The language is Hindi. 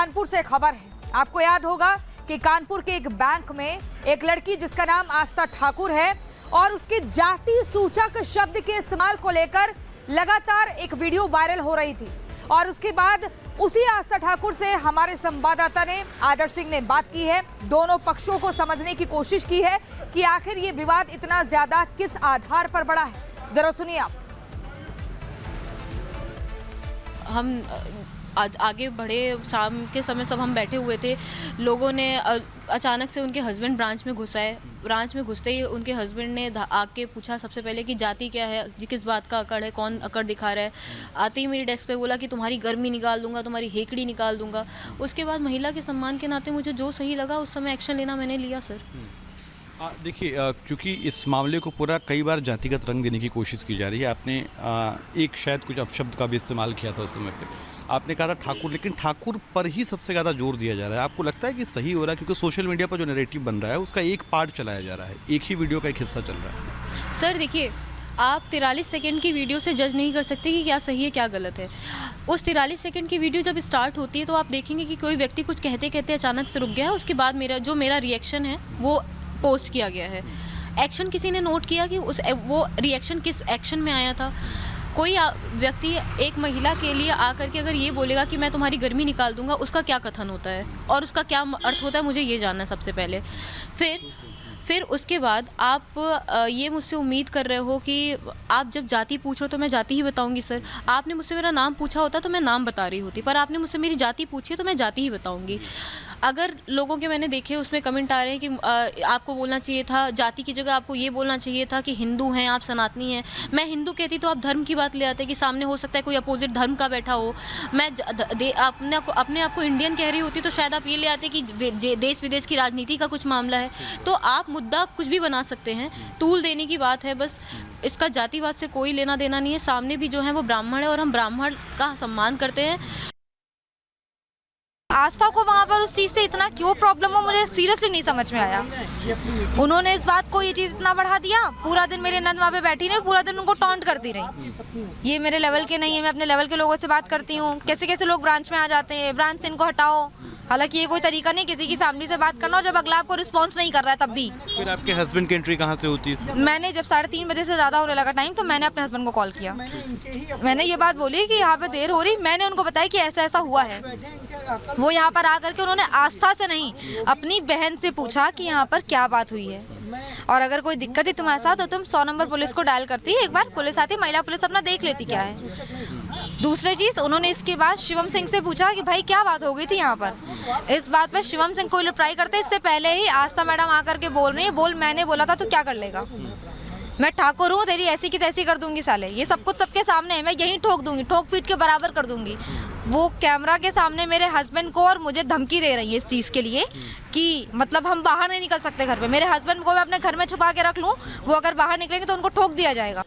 कानपुर से खबर है। आपको याद होगा कि कानपुर के एक बैंक में एक लड़की जिसका नाम आस्था ठाकुर है और उसके जाति सूचक शब्द के इस्तेमाल को लेकर लगातार एक वीडियो वायरल हो रही थी और उसके बाद उसी आस्था ठाकुर से हमारे संवाददाता ने आदर्श सिंह ने बात की है। दोनों पक्षों को समझने की कोशिश की है कि आखिर ये विवाद इतना ज्यादा किस आधार पर बढ़ा है। जरा सुनिए आप। हम आज आगे बढ़े, शाम के समय सब हम बैठे हुए थे। लोगों ने अचानक से उनके हस्बैंड ब्रांच में घुस आए। ब्रांच में घुसते ही उनके हस्बैंड ने आके पूछा सबसे पहले कि जाति क्या है, जी किस बात का अकड़ है, कौन अकड़ दिखा रहा है। आते ही मेरी डेस्क पे बोला कि तुम्हारी गर्मी निकाल दूंगा, तुम्हारी हेकड़ी निकाल दूंगा। उसके बाद महिला के सम्मान के नाते मुझे जो सही लगा उस समय एक्शन लेना मैंने लिया सर। देखिए, क्योंकि इस मामले को पूरा कई बार जातिगत रंग देने की कोशिश की जा रही है। आपने एक शायद कुछ अपशब्द का भी इस्तेमाल किया था उस समय पे। आपने कहा था ठाकुर, लेकिन ठाकुर पर ही सबसे ज़्यादा जोर दिया जा रहा है। आपको लगता है कि सही हो रहा है? क्योंकि सोशल मीडिया पर जो नैरेटिव बन रहा है उसका एक पार्ट चलाया जा रहा है, एक ही वीडियो का एक हिस्सा चल रहा है। सर देखिए, आप 43 सेकंड की वीडियो से जज नहीं कर सकते कि क्या सही है क्या गलत है। उस 43 सेकंड की वीडियो जब स्टार्ट होती है तो आप देखेंगे कि कोई व्यक्ति कुछ कहते कहते अचानक से रुक गया है। उसके बाद मेरा रिएक्शन है वो पोस्ट किया गया है। एक्शन किसी ने नोट किया कि वो रिएक्शन किस एक्शन में आया था। कोई व्यक्ति एक महिला के लिए आकर के अगर ये बोलेगा कि मैं तुम्हारी गर्मी निकाल दूंगा, उसका क्या कथन होता है और उसका क्या अर्थ होता है, मुझे ये जानना है सबसे पहले। फिर उसके बाद आप ये मुझसे उम्मीद कर रहे हो कि आप जब जाति पूछ रहे हो तो मैं जाति ही बताऊंगी। सर, आपने मुझसे मेरा नाम पूछा होता तो मैं नाम बता रही होती, पर आपने मुझसे मेरी जाति पूछी है तो मैं जाति ही बताऊंगी। अगर लोगों के मैंने देखे उसमें कमेंट आ रहे हैं कि आपको बोलना चाहिए था जाति की जगह, आपको ये बोलना चाहिए था कि हिंदू हैं आप, सनातनी हैं। मैं हिंदू कहती तो आप धर्म की बात ले आते कि सामने हो सकता है कोई अपोजिट धर्म का बैठा हो। मैं अपने आप को इंडियन कह रही होती तो शायद आप ये ले आते कि देश विदेश की राजनीति का कुछ मामला है। तो आप मुद्दा कुछ भी बना सकते हैं, तूल देने की बात है बस। इसका जातिवाद से कोई लेना देना नहीं है। सामने भी जो है वो ब्राह्मण है और हम ब्राह्मण का सम्मान करते हैं। आस्था को वहाँ पर उस चीज़ से इतना क्यों प्रॉब्लम हो, मुझे सीरियसली नहीं समझ में आया। उन्होंने इस बात को ये चीज़ इतना बढ़ा दिया। पूरा दिन मेरे नंद वहाँ पे बैठी रही, पूरा दिन उनको टॉन्ट करती रही। ये मेरे लेवल के नहीं है, मैं अपने लेवल के लोगों से बात करती हूँ। कैसे कैसे लोग ब्रांच में आ जाते हैं, ब्रांच से इनको हटाओ। हालांकि ये कोई तरीका नहीं किसी की फैमिली से बात करना, और जब अगला आपको रिस्पॉन्स नहीं कर रहा है तब भी। फिर आपके हस्बैंड की एंट्री कहाँ से होती है? मैंने जब 3:30 बजे से ज़्यादा होने लगा टाइम तो मैंने अपने हस्बैंड को कॉल किया। मैंने ये बात बोली कि यहाँ पे देर हो रही। मैंने उनको बताया कि ऐसा ऐसा हुआ है। वो यहाँ पर आकर के उन्होंने आस्था से नहीं अपनी बहन से पूछा कि यहाँ पर क्या बात हुई है, और अगर कोई दिक्कत है तुम्हारे साथ तो तुम 100 नंबर पुलिस को डायल करती है। एक बार पुलिस आती, महिला पुलिस अपना देख लेती क्या है। दूसरी चीज, उन्होंने इसके बाद शिवम सिंह से पूछा कि भाई क्या बात हो गई थी यहाँ पर। इस बात पर शिवम सिंह कोई रिप्लाई करते इससे पहले ही आस्था मैडम आकर के बोल रही है, बोल मैंने बोला था तो क्या कर लेगा, मैं ठाकुर हूँ, तेरी ऐसी की तैसी कर दूंगी साले। ये सब कुछ सबके सामने है, मैं यहीं ठोक दूंगी, ठोक पीट के बराबर कर दूंगी। वो कैमरा के सामने मेरे हस्बैंड को और मुझे धमकी दे रही है इस चीज़ के लिए कि मतलब हम बाहर नहीं निकल सकते घर पे। मेरे हस्बैंड को मैं अपने घर में छुपा के रख लूँ, वो अगर बाहर निकलेंगे तो उनको ठोक दिया जाएगा।